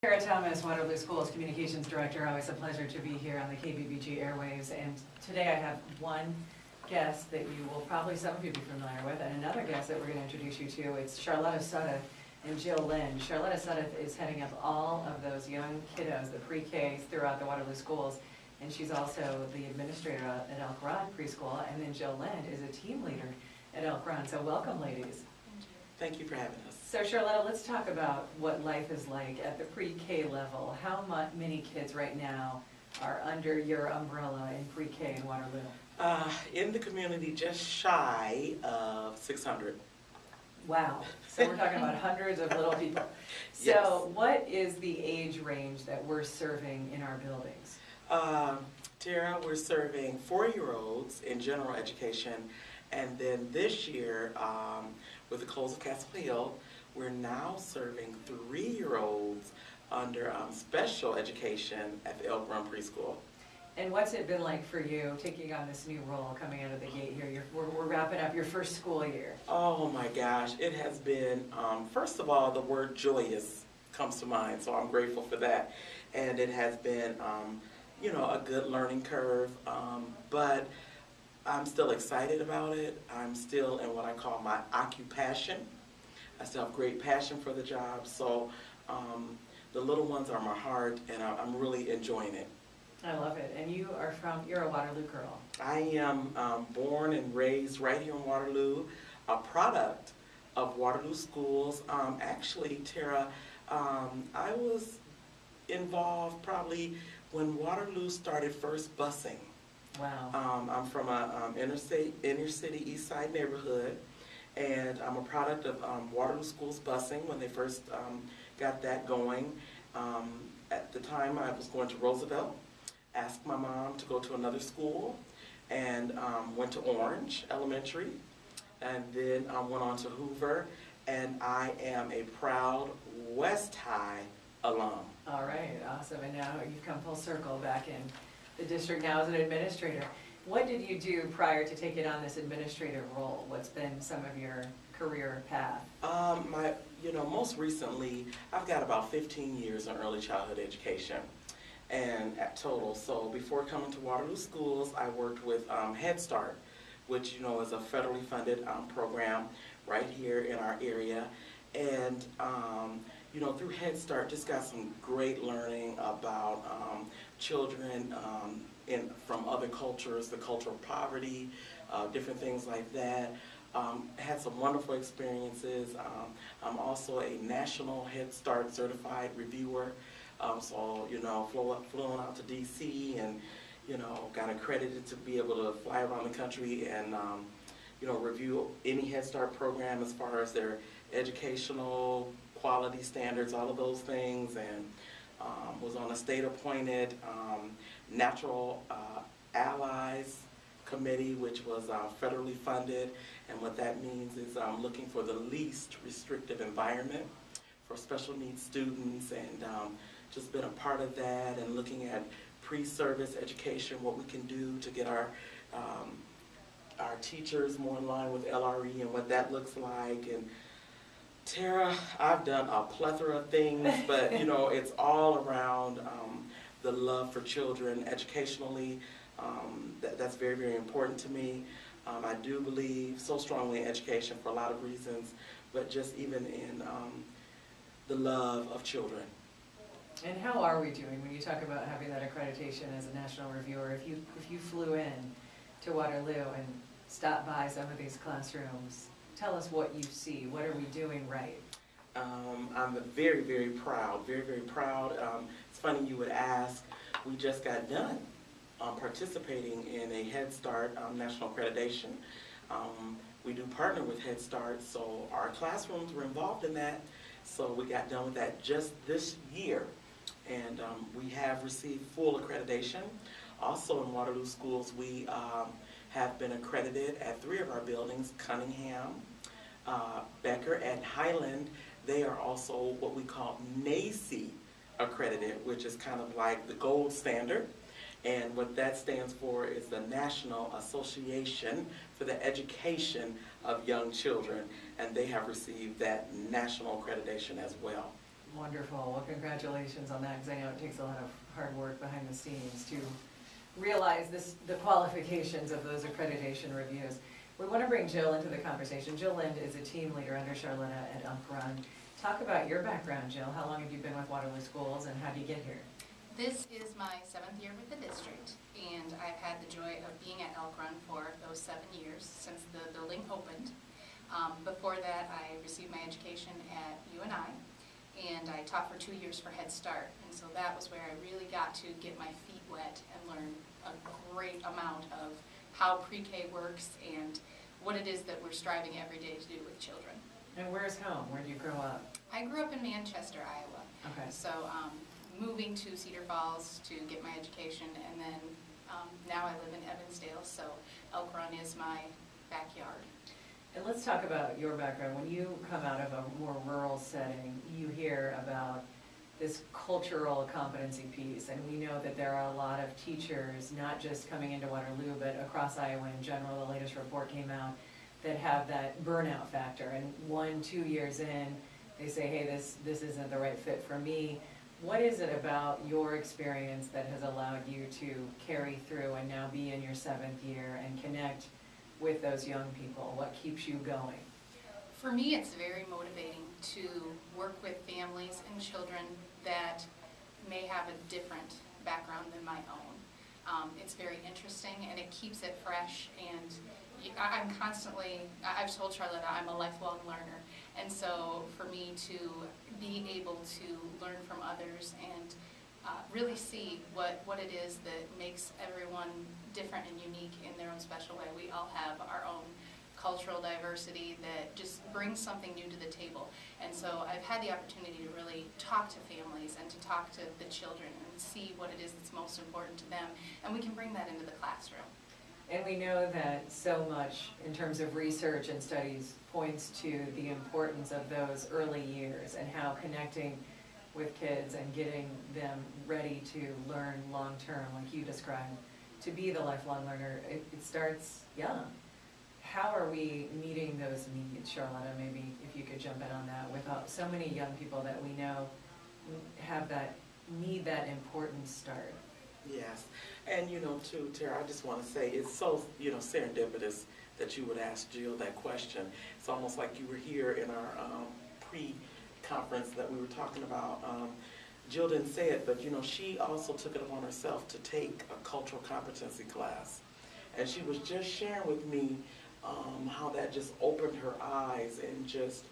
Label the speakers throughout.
Speaker 1: Sarah Thomas, Waterloo Schools Communications Director. Always a pleasure to be here on the KBBG airwaves. And today I have one guest that you will probably, some of you be familiar with, and another guest that we're going to introduce you to. It's Charlotta Sudduth and Jill Lynn. Charlotta Sudduth is heading up all of those young kiddos, the pre-Ks throughout the Waterloo schools. And she's also the administrator at Elk Run Preschool. And then Jill Lynn is a team leader at Elk Run. So welcome, ladies.
Speaker 2: Thank you for having us.
Speaker 1: So Charlotta, let's talk about what life is like at the pre-K level. How many kids right now are under your umbrella in pre-K in Waterloo?
Speaker 2: In the community, just shy of 600.
Speaker 1: Wow. So we're talking about hundreds of little people. So
Speaker 2: Yes.
Speaker 1: What is the age range that we're serving in our buildings?
Speaker 2: Tara, we're serving 4-year-olds in general education, and then this year, with the close of Castle Hill, we're now serving 3-year-olds under special education at the Elk Run Preschool.
Speaker 1: And what's it been like for you taking on this new role coming out of the gate here? We're wrapping up your first school year.
Speaker 2: Oh my gosh, it has been, first of all, the word joyous comes to mind, so I'm grateful for that. And it has been, you know, a good learning curve, but I'm still excited about it. I'm still in what I call my occupation. I still have great passion for the job, so the little ones are my heart, and I'm really enjoying it.
Speaker 1: I love it. And you're a Waterloo girl.
Speaker 2: I am born and raised right here in Waterloo, a product of Waterloo schools. Actually, Tara, I was involved probably when Waterloo started first busing.
Speaker 1: Wow.
Speaker 2: I'm from a inner city East Side neighborhood, and I'm a product of Waterloo Schools busing when they first got that going. At the time, I was going to Roosevelt, asked my mom to go to another school, and went to Orange Elementary, and then went on to Hoover, and I am a proud West High alum.
Speaker 1: All right, awesome. And now you've come full circle back in the district now as an administrator. What did you do prior to taking on this administrative role? What's been some of your career path?
Speaker 2: Most recently, I've got about 15 years in early childhood education, and at total. So before coming to Waterloo Schools, I worked with Head Start, which is a federally funded program right here in our area, and through Head Start, just got some great learning about children from other cultures, the culture of poverty, different things like that. Had some wonderful experiences. I'm also a national Head Start certified reviewer. So, flew out to DC and, got accredited to be able to fly around the country and, review any Head Start program as far as their educational quality standards, all of those things, and was on a state-appointed Natural Allies Committee, which was federally funded, and what that means is looking for the least restrictive environment for special needs students, and just been a part of that, and looking at pre-service education, what we can do to get our teachers more in line with LRE and what that looks like. And Tara, I've done a plethora of things, but it's all around the love for children educationally. That's very, very important to me. I do believe so strongly in education for a lot of reasons, but just even in the love of children.
Speaker 1: And how are we doing when you talk about having that accreditation as a national reviewer? If you flew in to Waterloo and stopped by some of these classrooms, tell us what you see. What are we doing right?
Speaker 2: I'm very, very proud, very, very proud. It's funny you would ask. We just got done participating in a Head Start national accreditation. We do partner with Head Start, so our classrooms were involved in that. So we got done with that just this year, and we have received full accreditation. Also in Waterloo Schools, we have been accredited at 3 of our buildings: Cunningham, Becker, and Highland. They are also what we call NACE accredited, which is kind of like the gold standard. And what that stands for is the National Association for the Education of Young Children, and they have received that national accreditation as well.
Speaker 1: Wonderful. Well, congratulations on that, because I know it takes a lot of hard work behind the scenes to realize the qualifications of those accreditation reviews. We want to bring Jill into the conversation. Jill Lind is a team leader under Charlotta at Elk Run. Talk about your background, Jill. How long have you been with Waterloo Schools, and how do you get here?
Speaker 3: This is my 7th year with the district, and I've had the joy of being at Elk Run for those 7 years since the building opened. Before that, I received my education at UNI, and I taught for 2 years for Head Start, and so that was where I really got to get my feet wet and learn a great amount of how pre-K works and what it is that we're striving every day to do with children.
Speaker 1: And where's home? Where do you grow up?
Speaker 3: I grew up in Manchester, Iowa.
Speaker 1: Okay.
Speaker 3: So moving to Cedar Falls to get my education, and then now I live in Evansdale, so Elk Run is my backyard.
Speaker 1: And let's talk about your background. When you come out of a more rural setting, you hear about this cultural competency piece, and we know that there are a lot of teachers, not just coming into Waterloo, but across Iowa in general. The latest report came out that have that burnout factor, and 1-2 years in, they say, hey, this isn't the right fit for me. What is it about your experience that has allowed you to carry through and now be in your 7th year and connect with those young people? What keeps you going?
Speaker 3: For me, it's very motivating to work with families and children that may have a different background than my own. It's very interesting, and it keeps it fresh, and I'm constantly, I've told Charlotte I'm a lifelong learner, and so for me to be able to learn from others and really see what it is that makes everyone different and unique in their own special way. We all have our own cultural diversity that just brings something new to the table. And so I've had the opportunity to really talk to families and to talk to the children and see what it is that's most important to them, and we can bring that into the classroom.
Speaker 1: And we know that so much in terms of research and studies points to the importance of those early years and how connecting with kids and getting them ready to learn long-term, like you described, to be the lifelong learner, it starts young. How are we meeting those needs, Charlotta? Maybe if you could jump in on that, with so many young people that we know have need that important start.
Speaker 2: Yes, and too, Tara, I just want to say it's so serendipitous that you would ask Jill that question. It's almost like you were here in our pre-conference that we were talking about. Jill didn't say it, but she also took it upon herself to take a cultural competency class, and she was just sharing with me how that just opened her eyes and just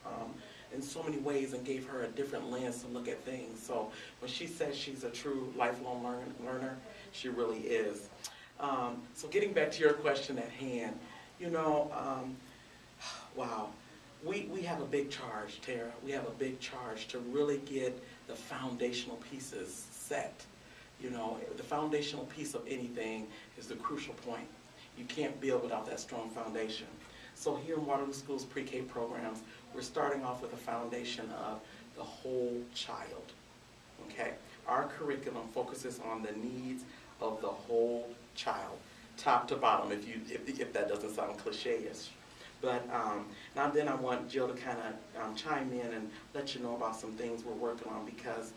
Speaker 2: in so many ways and gave her a different lens to look at things. So when she says she's a true lifelong learner, she really is. So getting back to your question at hand, wow, we have a big charge, Tara. We have a big charge to really get the foundational pieces set. The foundational piece of anything is the crucial point. You can't build without that strong foundation. So here in Waterloo Schools pre-K programs, we're starting off with a foundation of the whole child, okay? Our curriculum focuses on the needs of the whole child, top to bottom, if that doesn't sound cliche-ish. But now then I want Jill to kind of chime in and let you know about some things we're working on, because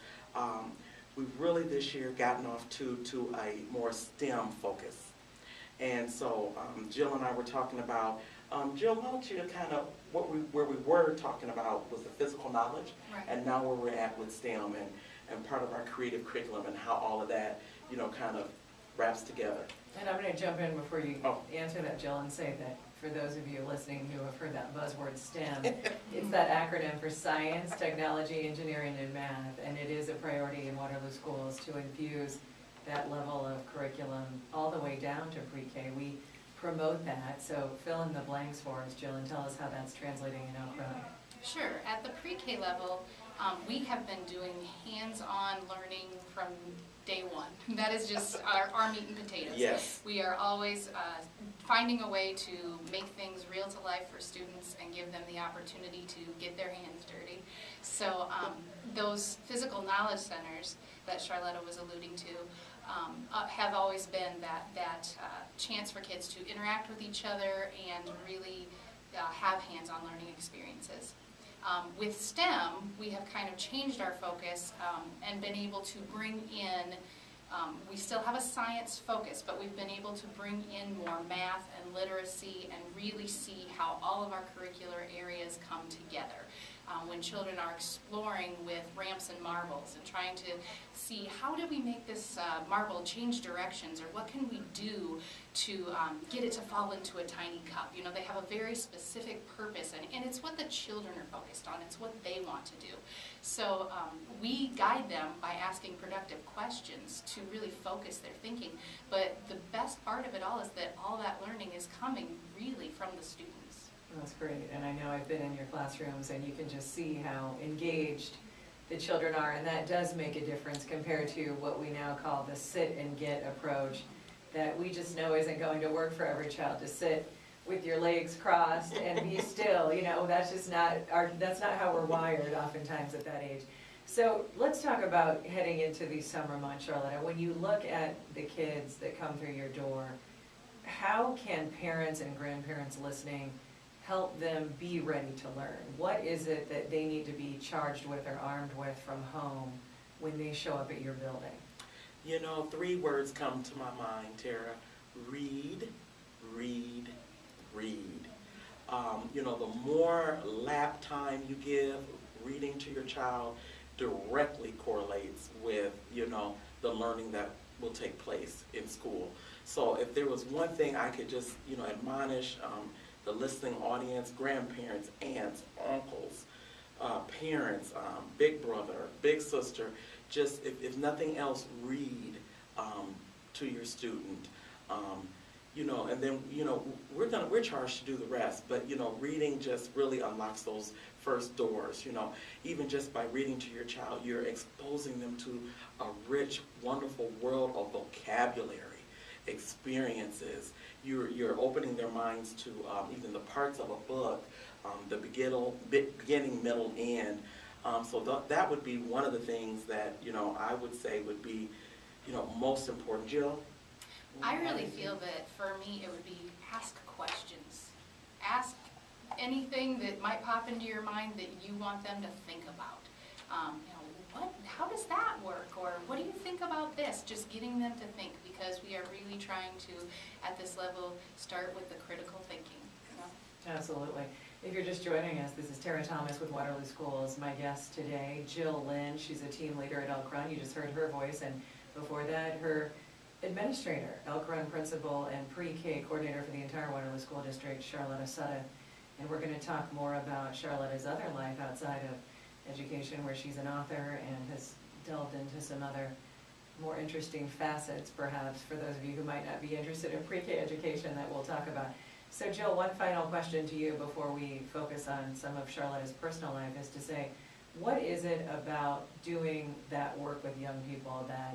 Speaker 2: we've really this year gotten off to a more STEM focus. And so Jill and I were talking about, Jill, why don't you kind of, where we were talking about was the physical knowledge,
Speaker 3: Right.
Speaker 2: And now where we're at with STEM and part of our creative curriculum and how all of that, kind of wraps together.
Speaker 1: And I'm going to jump in before you answer that, Jill, and say that for those of you listening who have heard that buzzword STEM, it's that acronym for science, technology, engineering, and math, and it is a priority in Waterloo Schools to infuse that level of curriculum all the way down to pre-K. We promote that, so fill in the blanks for us, Jill, and tell us how that's translating in Elk Run.
Speaker 3: Sure. At the pre-K level, we have been doing hands-on learning from day one. That is just our meat and potatoes.
Speaker 2: Yes.
Speaker 3: We are always finding a way to make things real to life for students and give them the opportunity to get their hands dirty. So those physical knowledge centers that Charlotta was alluding to have always been that chance for kids to interact with each other and really have hands-on learning experiences. With STEM, we have kind of changed our focus and been able to bring in, we still have a science focus, but we've been able to bring in more math and literacy and really see how all of our curricular areas come together. When children are exploring with ramps and marbles and trying to see how do we make this marble change directions, or what can we do to get it to fall into a tiny cup. You know, they have a very specific purpose, and it's what the children are focused on. It's what they want to do. So we guide them by asking productive questions to really focus their thinking. But the best part of it all is that all that learning is coming really from the students.
Speaker 1: That's great, and I know I've been in your classrooms and you can just see how engaged the children are, and that does make a difference compared to what we now call the sit and get approach that we just know isn't going to work for every child. To sit with your legs crossed and be still, you know, that's just not that's not how we're wired oftentimes at that age. So let's talk about heading into these summer months, Charlotta. When you look at the kids that come through your door, how can parents and grandparents listening help them be ready to learn? What is it that they need to be charged with or armed with from home when they show up at your building?
Speaker 2: You know, 3 words come to my mind, Tara. Read, read, read. You know, the more lap time you give reading to your child directly correlates with, you know, the learning that will take place in school. So if there was one thing I could just, you know, admonish the listening audience, grandparents, aunts, uncles, parents, big brother, big sister, just if nothing else, read to your student. You know, and then, you know, we're charged to do the rest, but, you know, reading just really unlocks those first doors. You know, even just by reading to your child, you're exposing them to a rich, wonderful world of vocabulary, experiences. You're opening their minds to even the parts of a book, the beginning, middle, end. So that would be one of the things that, you know, I would say would be, you know, most important. Jill?
Speaker 3: I really feel that for me it would be ask questions. Ask anything that might pop into your mind that you want them to think about. You know, how does that work? Or what do you think about this? Just getting them to think, because we are really trying to, at this level, start with the critical thinking. You know?
Speaker 1: Absolutely. If you're just joining us, this is Tara Thomas with Waterloo Schools. My guest today, Jill Lynn. She's a team leader at Elk Run. You just heard her voice, and before that, her administrator, Elk Run principal, and pre-K coordinator for the entire Waterloo School District, Charlotta Sutta. And we're going to talk more about Charlotta's other life outside of education, where she's an author and has delved into some other more interesting facets, perhaps, for those of you who might not be interested in pre-K education that we'll talk about. So Jill, one final question to you before we focus on some of Charlotta's personal life is to say, what is it about doing that work with young people that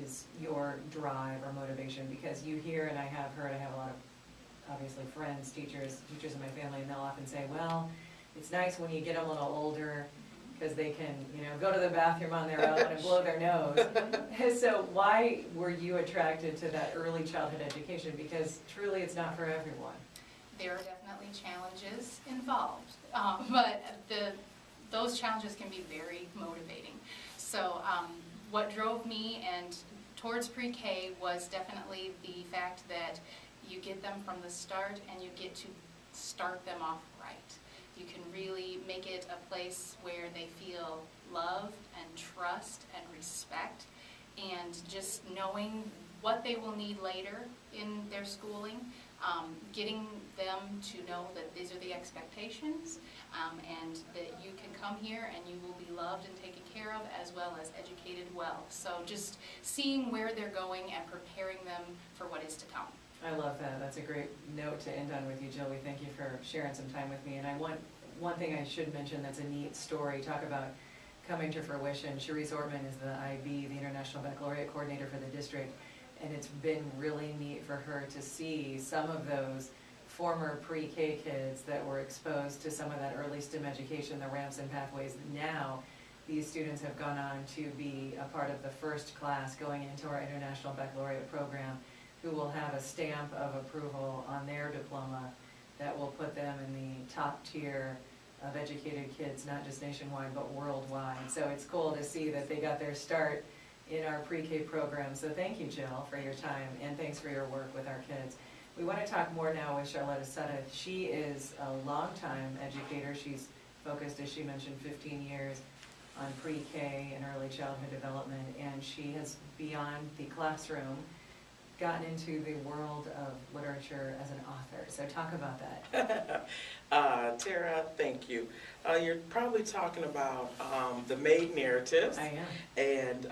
Speaker 1: is your drive or motivation? Because you hear, and I have heard, I have a lot of, obviously, friends, teachers in my family, and they'll often say, well, it's nice when you get them a little older because they can, you know, go to the bathroom on their own and blow their nose. So why were you attracted to that early childhood education? Because truly it's not for everyone.
Speaker 3: There are definitely challenges involved, but those challenges can be very motivating. So what drove me and towards pre-K was definitely the fact that you get them from the start and you get to start them off right. You can really make it a place where they feel love and trust and respect, and just knowing what they will need later in their schooling, getting them to know that these are the expectations, and that you can come here and you will be loved and taken care of, as well as educated well. So just seeing where they're going and preparing them for what is to come.
Speaker 1: I love that. That's a great note to end on with you, Jill. We thank you for sharing some time with me. And I want one thing I should mention that's a neat story. Talk about coming to fruition. Cherise Ortman is the IB, the International Baccalaureate Coordinator for the district. And it's been really neat for her to see some of those former pre-K kids that were exposed to some of that early STEM education, the ramps and pathways. Now, these students have gone on to be a part of the first class going into our International Baccalaureate program, who will have a stamp of approval on their diploma that will put them in the top tier of educated kids, not just nationwide, but worldwide. So it's cool to see that they got their start in our pre-K program. So thank you, Jill, for your time, and thanks for your work with our kids. We want to talk more now with Charlotta Sutta. She is a longtime educator. She's focused, as she mentioned, 15 years on pre-K and early childhood development, and she has, beyond the classroom, gotten into the world of literature as an author. So talk about that.
Speaker 2: Tara, thank you. You're probably talking about the Maid Narratives.
Speaker 1: I am.
Speaker 2: And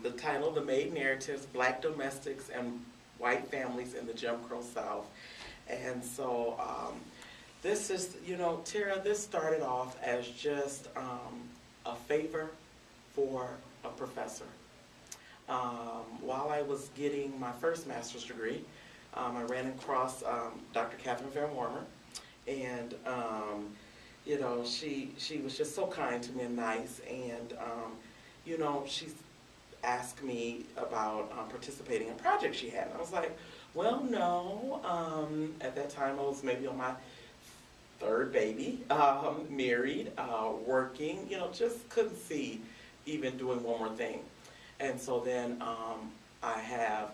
Speaker 2: the title, The Maid Narratives, Black Domestics and White Families in the Jim Crow South. And so this is, you know, Tara, this started off as just a favor for a professor. While I was getting my first master's degree, I ran across Dr. Catherine Van Warmer, and you know, she was just so kind to me and nice, and you know, she asked me about participating in a project she had, and I was like, well, no. At that time, I was maybe on my third baby, married, working, you know, just couldn't see even doing one more thing. And so then I have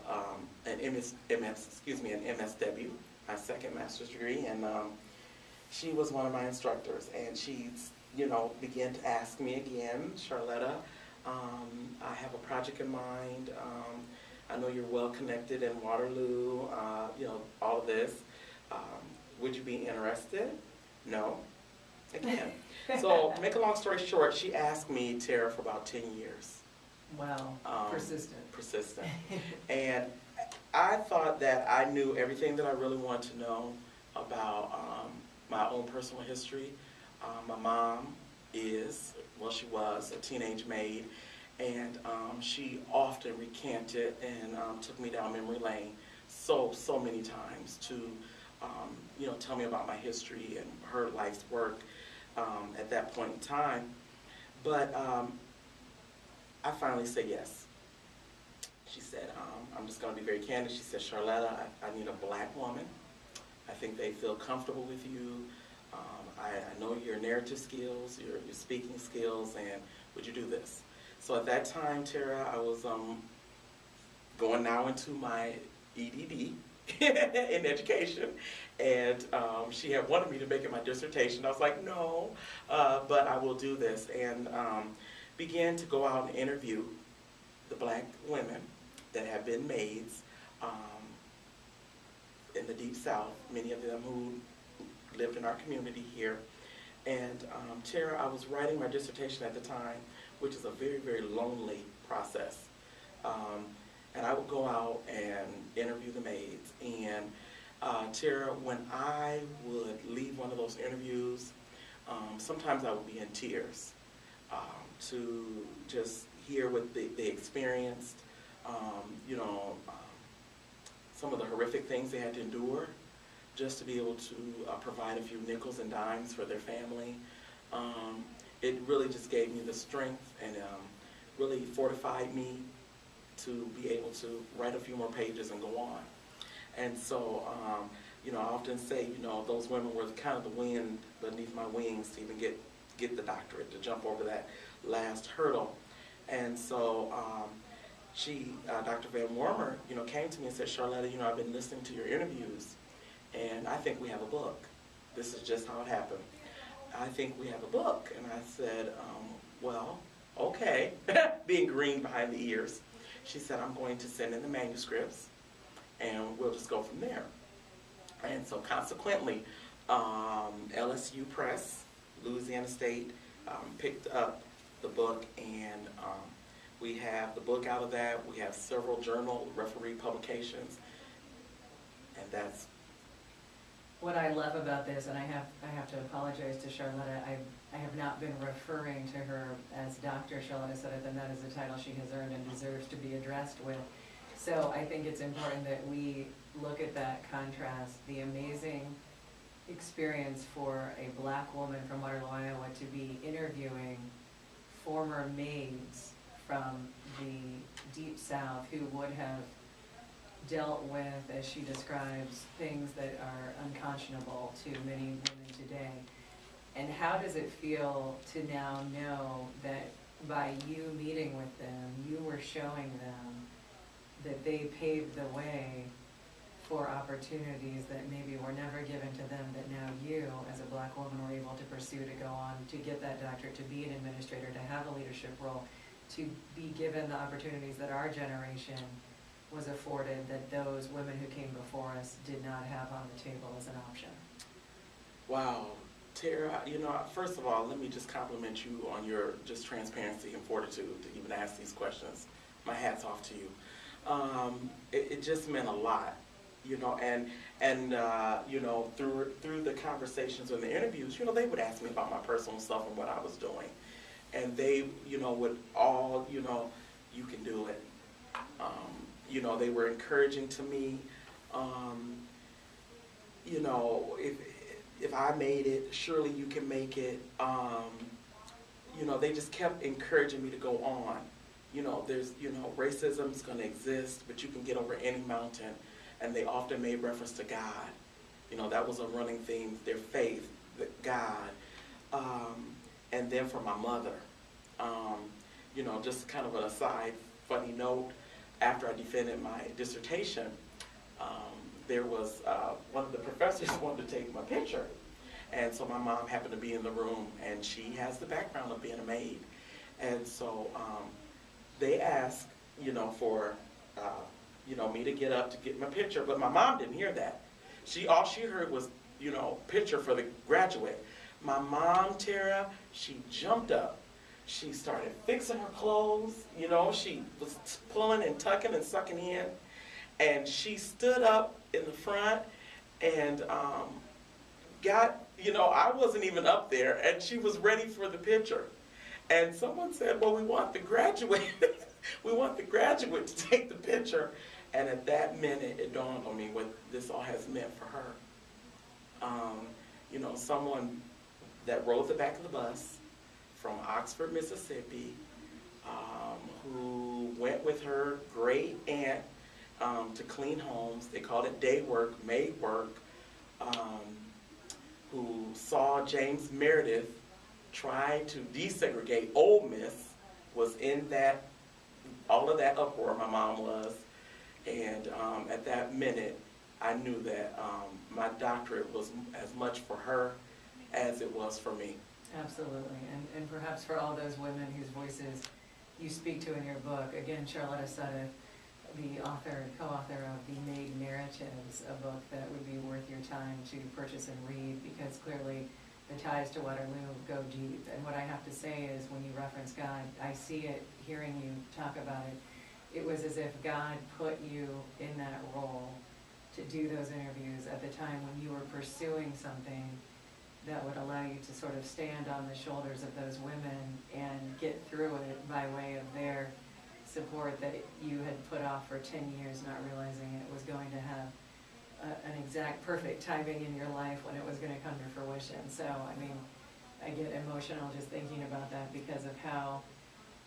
Speaker 2: an MSW, my second master's degree, and she was one of my instructors, and she, you know, began to ask me again, Charlotta, I have a project in mind. I know you're well connected in Waterloo, you know, all of this. Would you be interested? No. Again. So, make a long story short, she asked me, Tara, for about 10 years.
Speaker 1: Wow, persistent.
Speaker 2: Persistent. And I thought that I knew everything that I really wanted to know about my own personal history. My mom is, well, she was a teenage maid, and she often recanted and took me down memory lane so many times to, you know, tell me about my history and her life's work at that point in time. But I finally said yes. She said, I'm just going to be very candid. She said, Charlotta, I need a black woman. I think they feel comfortable with you. I know your narrative skills, your speaking skills, and would you do this? So at that time, Tara, I was going now into my EDD in education, and she had wanted me to make it my dissertation. I was like, no, but I will do this, and began to go out and interview the black women that have been maids in the Deep South, many of them who lived in our community here. And Tara, I was writing my dissertation at the time, which is a very, very lonely process. And I would go out and interview the maids. And Tara, when I would leave one of those interviews, sometimes I would be in tears to just hear what they experienced, you know, some of the horrific things they had to endure just to be able to provide a few nickels and dimes for their family. It really just gave me the strength and really fortified me to be able to write a few more pages and go on. And so, you know, I often say, you know, those women were kind of the wind beneath my wings to even get the doctorate, to jump over that last hurdle. And so Dr. Van Warmer, you know, came to me and said, Charlotta, you know, I've been listening to your interviews, and I think we have a book. This is just how it happened. I think we have a book. And I said, well, okay, being green behind the ears. She said, I'm going to send in the manuscripts, and we'll just go from there. And so consequently, LSU Press, Louisiana State, picked up the book, and we have the book out of that. We have several journal referee publications, and that's
Speaker 1: what I love about this. And I have to apologize to Charlotta. I have not been referring to her as Dr. Charlotta Sutta, and that is a title she has earned and deserves to be addressed with. So I think it's important that we look at that contrast, the amazing experience for a black woman from Waterloo, Iowa, to be interviewing former maids from the Deep South who would have dealt with, as she describes, things that are unconscionable to many women today. And how does it feel to now know that by you meeting with them, you were showing them that they paved the way for opportunities that maybe were never given to them, that now you, as a black woman, were able to pursue, to go on, to get that doctorate, to be an administrator, to have a leadership role, to be given the opportunities that our generation was afforded, that those women who came before us did not have on the table as an option?
Speaker 2: Wow, Tara, first of all, let me just compliment you on your just transparency and fortitude to even ask these questions. My hat's off to you. It just meant a lot, through the conversations and the interviews, they would ask me about my personal stuff and what I was doing. And they, would all, you can do it. They were encouraging to me. If I made it, surely you can make it. They just kept encouraging me to go on. There's, racism's going to exist, but you can get over any mountain. And they often made reference to God. That was a running theme, their faith, God. And then for my mother, just kind of an aside, funny note, after I defended my dissertation, there was one of the professors wanted to take my picture. And so my mom happened to be in the room, and she has the background of being a maid. And so they asked, for, me to get up to get my picture, but my mom didn't hear that. All she heard was, picture for the graduate. My mom, Tara, she jumped up. She started fixing her clothes, she was pulling and tucking and sucking in. And she stood up in the front and I wasn't even up there, and she was ready for the picture. And someone said, well, we want the graduate, to take the picture. And at that minute, it dawned on me what this all has meant for her. Someone that rode the back of the bus from Oxford, Mississippi, who went with her great aunt to clean homes. They called it day work, maid work. Who saw James Meredith try to desegregate Ole Miss, was in all of that uproar, my mom was. And at that minute, I knew that my doctorate was as much for her as it was for me.
Speaker 1: Absolutely, and perhaps for all those women whose voices you speak to in your book. Again, Charlotta Sudduth, the co-author of The Maid Narratives, a book that would be worth your time to purchase and read, because clearly the ties to Waterloo go deep. And what I have to say is, when you reference God, I see it, hearing you talk about it, it was as if God put you in that role to do those interviews at the time when you were pursuing something that would allow you to sort of stand on the shoulders of those women and get through it by way of their support that you had put off for 10 years, not realizing it was going to have an exact perfect timing in your life when it was going to come to fruition. So, I mean, I get emotional just thinking about that, because of how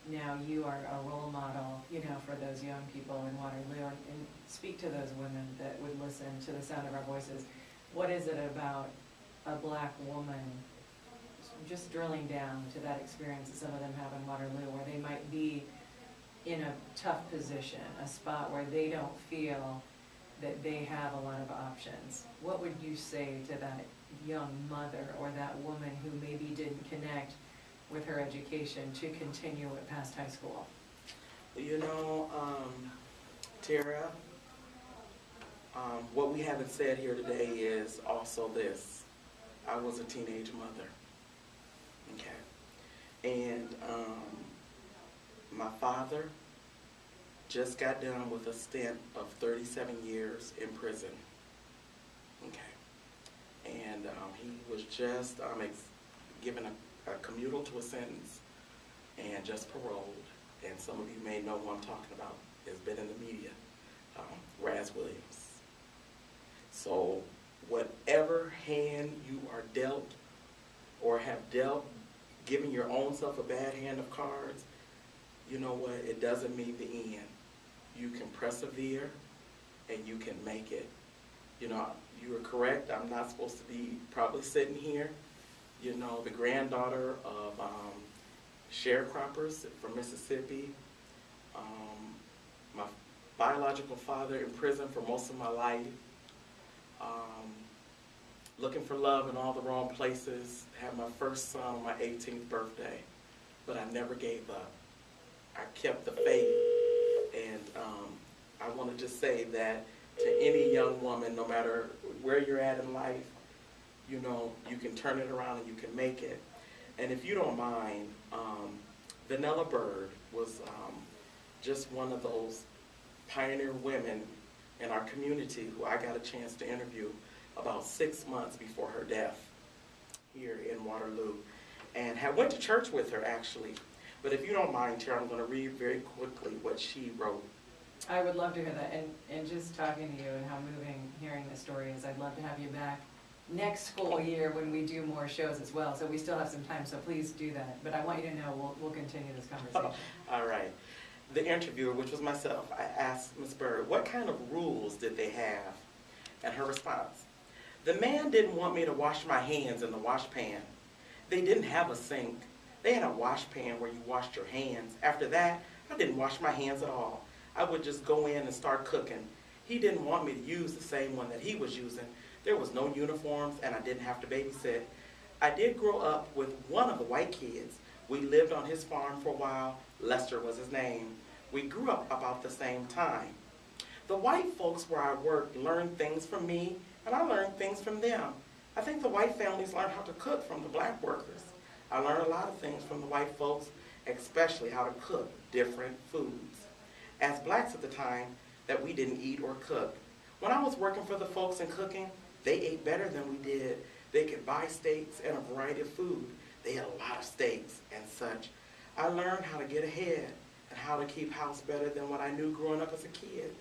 Speaker 1: now you are a role model, for those young people in Waterloo, and speak to those women that would listen to the sound of our voices. What is it about a black woman, just drilling down to that experience that some of them have in Waterloo, where they might be in a tough position, a spot where they don't feel that they have a lot of options? What would you say to that young mother or that woman who maybe didn't connect with her education to continue it past high school?
Speaker 2: Tara, what we haven't said here today is also this. I was a teenage mother, okay? And my father just got done with a stint of 37 years in prison, okay? And he was just given a commutal to a sentence and just paroled. And some of you may know who I'm talking about. It's been in the media, Raz Williams. So whatever hand you are dealt or have dealt, giving your own self a bad hand of cards, you know what? It doesn't mean the end. You can persevere and you can make it. You are correct. I'm not supposed to be probably sitting here, you know, the granddaughter of sharecroppers from Mississippi. My biological father in prison for most of my life. Looking for love in all the wrong places. Had my first son on my 18th birthday, but I never gave up. I kept the faith, and I want to just say that to any young woman, no matter where you're at in life, you know, you can turn it around and you can make it. And if you don't mind, Vanilla Bird was just one of those pioneer women in our community who I got a chance to interview about 6 months before her death here in Waterloo, and went to church with her actually. But if you don't mind, Tara, I'm going to read very quickly what she wrote.
Speaker 1: I would love to hear that, and just talking to you and how moving hearing the story is. I'd love to have you back next school year when we do more shows as well, so we still have some time, so please do that. But I want you to know we'll continue this conversation.
Speaker 2: All right. The interviewer, which was myself, I asked Ms. Bird, what kind of rules did they have? And her response, the man didn't want me to wash my hands in the wash pan. They didn't have a sink. They had a wash pan where you washed your hands. After that, I didn't wash my hands at all. I would just go in and start cooking. He didn't want me to use the same one that he was using. There was no uniforms and I didn't have to babysit. I did grow up with one of the white kids. We lived on his farm for a while. Lester was his name. We grew up about the same time. The white folks where I worked learned things from me and I learned things from them. I think the white families learned how to cook from the black workers. I learned a lot of things from the white folks, especially how to cook different foods. As blacks at the time, that we didn't eat or cook. When I was working for the folks in cooking, they ate better than we did. They could buy steaks and a variety of food. They had a lot of steaks and such. I learned how to get ahead and how to keep house better than what I knew growing up as a kid.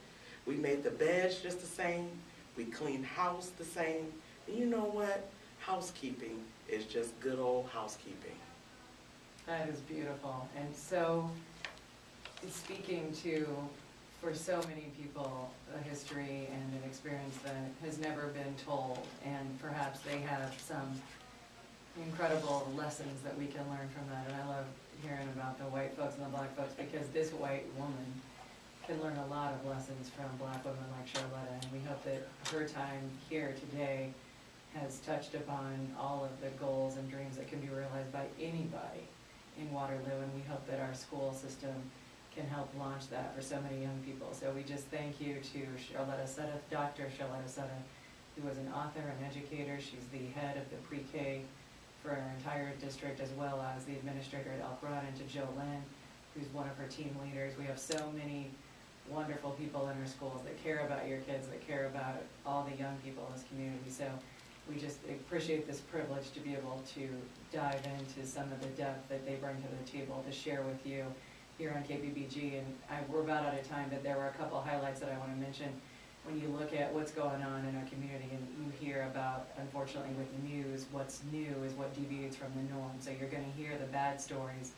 Speaker 2: We made the beds just the same. We cleaned house the same. And you know what? Housekeeping is just good old housekeeping.
Speaker 1: That is beautiful. And so, speaking to, for so many people, a history and an experience that has never been told, and perhaps they have some incredible lessons that we can learn from that. And I love hearing about the white folks and the black folks, because this white woman can learn a lot of lessons from black women like Charlotta, and we hope that her time here today has touched upon all of the goals and dreams that can be realized by anybody in Waterloo, and we hope that our school system can help launch that for so many young people. So we just thank you to Charlotta Sutta, Dr. Charlotta Sutta, who is an author and educator. She's the head of the pre-K for our entire district, as well as the administrator at Elk Run, and to Joe Lynn, who's one of her team leaders. We have so many wonderful people in our schools that care about your kids, that care about all the young people in this community. So we just appreciate this privilege to be able to dive into some of the depth that they bring to the table to share with you here on KBBG. And we're about out of time, but there were a couple highlights that I want to mention. When you look at what's going on in our community and you hear about, unfortunately with the news, what's new is what deviates from the norm. So you're going to hear the bad stories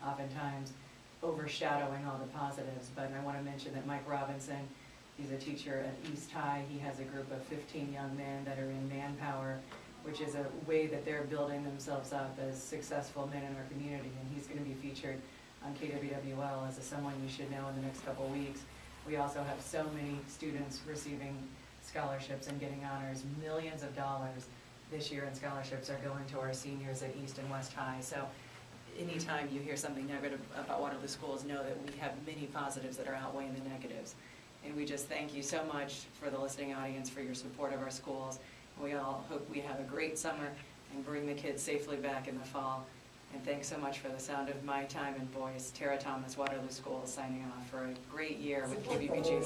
Speaker 1: oftentimes overshadowing all the positives. But I want to mention that Mike Robinson, he's a teacher at East High. He has a group of 15 young men that are in Manpower, which is a way that they're building themselves up as successful men in our community. And he's going to be featured on KWWL as someone you should know in the next couple of weeks. We also have so many students receiving scholarships and getting honors. Millions of dollars this year in scholarships are going to our seniors at East and West High. So anytime you hear something negative about Waterloo schools, know that we have many positives that are outweighing the negatives. And we just thank you so much for the listening audience, for your support of our schools. We all hope we have a great summer and bring the kids safely back in the fall. And thanks so much for the sound of my time and voice. Tara Thomas, Waterloo Schools, signing off for a great year with KBBG.